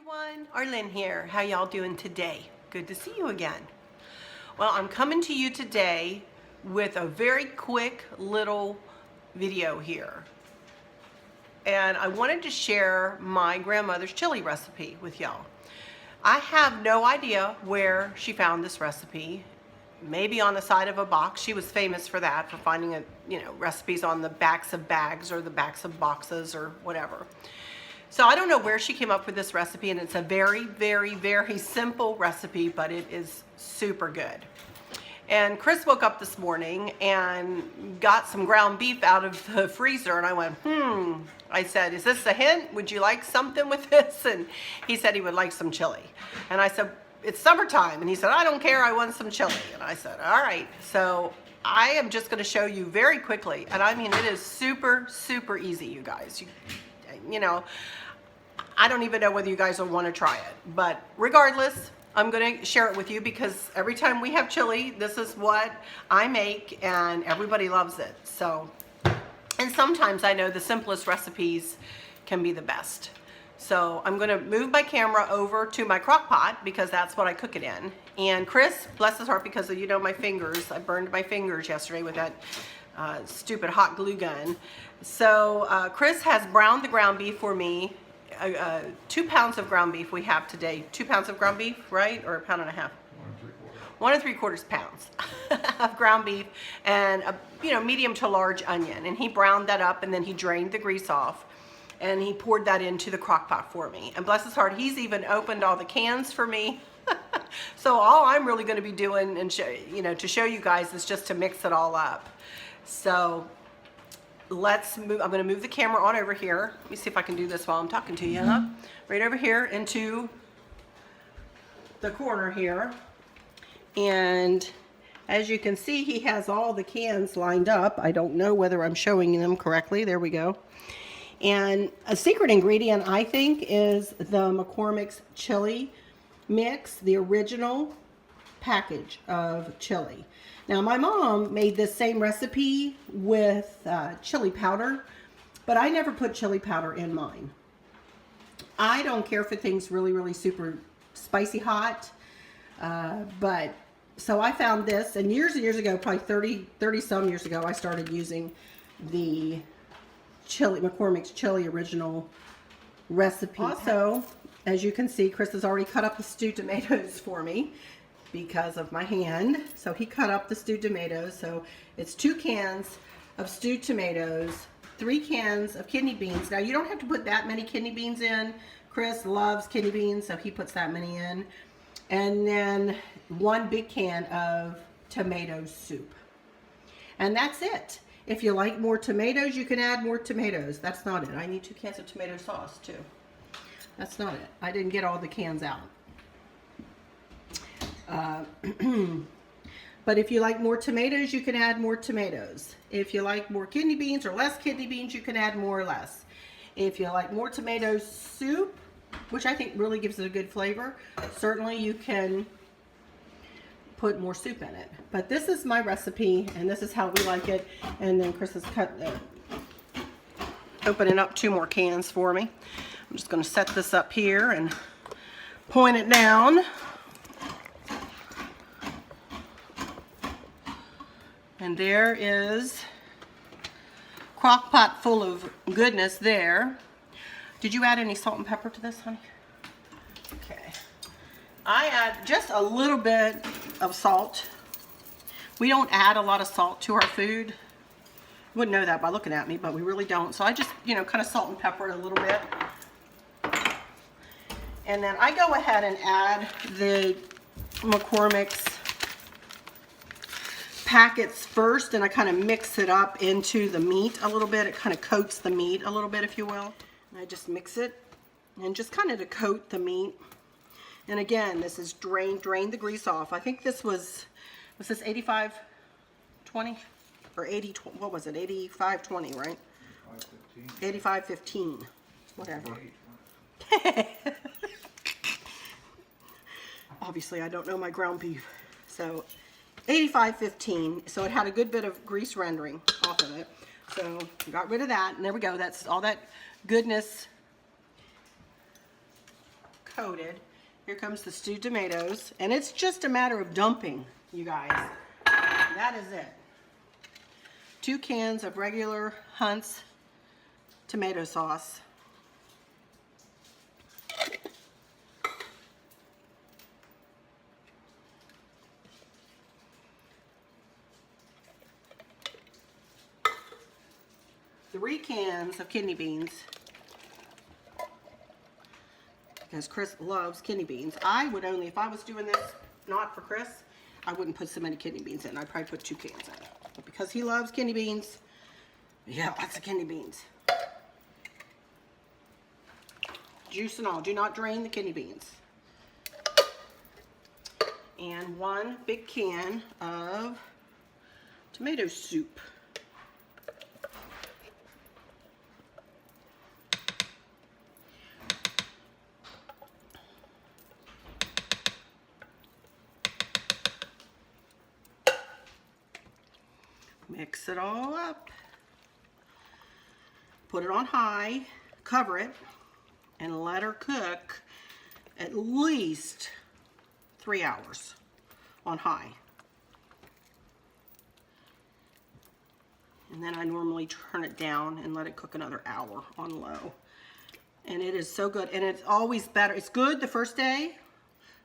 Everyone, Arlene here. How y'all doing today? Good to see you again. Well, I'm coming to you today with a very quick little video here. And I wanted to share my grandmother's chili recipe with y'all. I have no idea where she found this recipe. Maybe on the side of a box. She was famous for that, for finding recipes on the backs of bags or the backs of boxes or whatever. So I don't know where she came up with this recipe, and it's a very, very, very simple recipe, but it is super good. And Chris woke up this morning and got some ground beef out of the freezer, and I went, I said, is this a hint? Would you like something with this? And he said he would like some chili. And I said, it's summertime. And he said, I don't care, I want some chili. And I said, all right. So I am just going to show you very quickly. And I mean, it is super, super easy, you guys. You know, I don't even know whether you guys will want to try it. But regardless, I'm going to share it with you because every time we have chili, this is what I make and everybody loves it. So, and sometimes I know the simplest recipes can be the best. So I'm going to move my camera over to my crock pot because that's what I cook it in. And Chris, bless his heart, because of, my fingers, I burned my fingers yesterday with that stupid hot glue gun. So Chris has browned the ground beef for me. 2 pounds of ground beef we have today. 2 pounds of ground beef, right? Or 1.5 pounds? 1 3/4 pounds of ground beef and a medium to large onion. And he browned that up and then he drained the grease off and he poured that into the crock pot for me. And bless his heart, he's even opened all the cans for me. So all I'm really going to be doing and to show you guys is just to mix it all up. So let's move. I'm going to move the camera on over here. Let me see if I can do this while I'm talking to you. Right over here into the corner here. And as you can see, he has all the cans lined up. I don't know whether I'm showing them correctly. There we go. And a secret ingredient, I think, is the McCormick's chili mix, the original package of chili. Now, my mom made this same recipe with chili powder, but I never put chili powder in mine. I don't care for things really, really super spicy hot, but so I found this, and years ago, probably 30 some years ago, I started using the McCormick's chili original recipe. Also, as you can see, Chris has already cut up the stewed tomatoes for me because of my hand. So he cut up the stewed tomatoes. So it's 2 cans of stewed tomatoes, 3 cans of kidney beans. Now you don't have to put that many kidney beans in. Chris loves kidney beans, so he puts that many in. And then 1 big can of tomato soup. And that's it. If you like more tomatoes, you can add more tomatoes. That's not it. I need 2 cans of tomato sauce too. That's not it. I didn't get all the cans out. But if you like more tomatoes, you can add more tomatoes. If you like more kidney beans or less kidney beans, you can add more or less. If you like more tomato soup, which I think really gives it a good flavor, certainly you can put more soup in it. But this is my recipe, and this is how we like it. And then Chris has opening up 2 more cans for me. I'm just going to set this up here and point it down. And there is crock pot full of goodness there. Did you add any salt and pepper to this, honey? Okay. I add just a little bit of salt. We don't add a lot of salt to our food. You wouldn't know that by looking at me, but we really don't. So I just, kind of salt and pepper it a little bit. And then I go ahead and add the McCormick's packets first, and I kind of mix it up into the meat a little bit. It kind of coats the meat a little bit, if you will. And I just mix it and just kind of to coat the meat. And again, this is drain the grease off. I think this was this 85-20 or 80, what was it? 85-20, right? 85-15, whatever. Obviously, I don't know my ground beef. So 85-15. So it had a good bit of grease rendering off of it. So got rid of that, and there we go. That's all that goodness coated. Here comes the stewed tomatoes, and it's just a matter of dumping, you guys. That is it. 2 cans of regular Hunt's tomato sauce. Three cans of kidney beans, because Chris loves kidney beans. I would only, if I was doing this not for Chris, I wouldn't put so many kidney beans in. I'd probably put 2 cans in. But because he loves kidney beans, yeah, lots of kidney beans. Juice and all. Do not drain the kidney beans. And 1 big can of tomato soup. Mix it all up. Put it on high, cover it, and let her cook at least 3 hours on high. And then I normally turn it down and let it cook another hour on low. And it is so good. And it's always better. It's good the first day,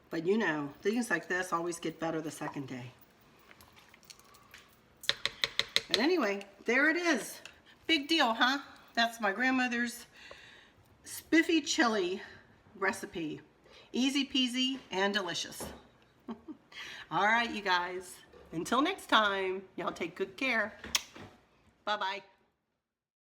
but you know, things like this always get better the second day. But anyway, there it is. Big deal, huh? That's my grandmother's spiffy chili recipe. Easy peasy and delicious. All right, you guys. Until next time, y'all take good care. Bye-bye.